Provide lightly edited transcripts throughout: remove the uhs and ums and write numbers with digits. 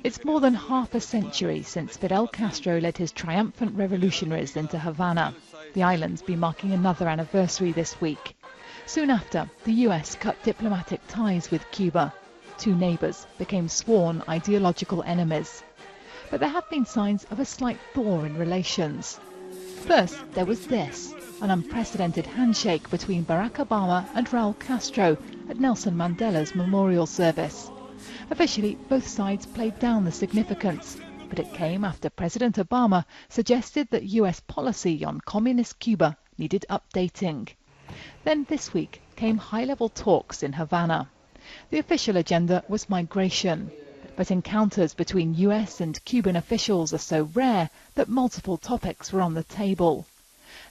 It's more than half a century since Fidel Castro led his triumphant revolutionaries into Havana. The island's been marking another anniversary this week. Soon after, the US cut diplomatic ties with Cuba. Two neighbours became sworn ideological enemies. But there have been signs of a slight thaw in relations. First, there was this, an unprecedented handshake between Barack Obama and Raul Castro at Nelson Mandela's memorial service. Officially, both sides played down the significance, but it came after President Obama suggested that US policy on communist Cuba needed updating. Then this week came high-level talks in Havana. The official agenda was migration, but encounters between US and Cuban officials are so rare that multiple topics were on the table.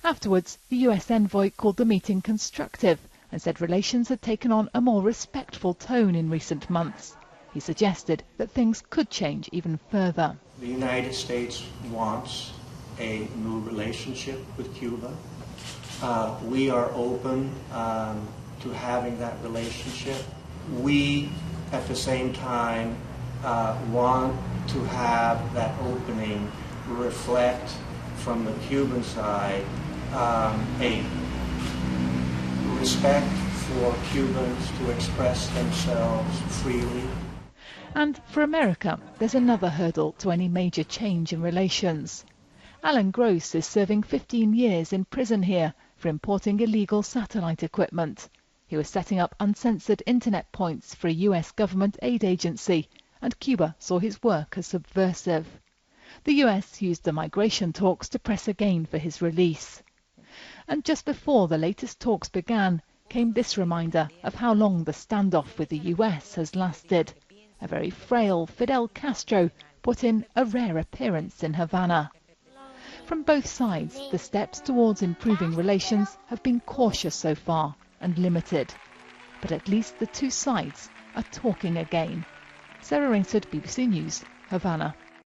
Afterwards, the US envoy called the meeting constructive and said relations had taken on a more respectful tone in recent months. He suggested that things could change even further. The United States wants a new relationship with Cuba. We are open to having that relationship. We, at the same time, want to have that opening reflect from the Cuban side a respect for Cubans to express themselves freely. And for America, there's another hurdle to any major change in relations. Alan Gross is serving 15 years in prison here for importing illegal satellite equipment. He was setting up uncensored internet points for a US government aid agency, and Cuba saw his work as subversive. The US used the migration talks to press again for his release. And just before the latest talks began, came this reminder of how long the standoff with the US has lasted. A very frail Fidel Castro put in a rare appearance in Havana. From both sides, the steps towards improving relations have been cautious so far and limited. But at least the two sides are talking again. Sarah Rainsford, BBC News, Havana.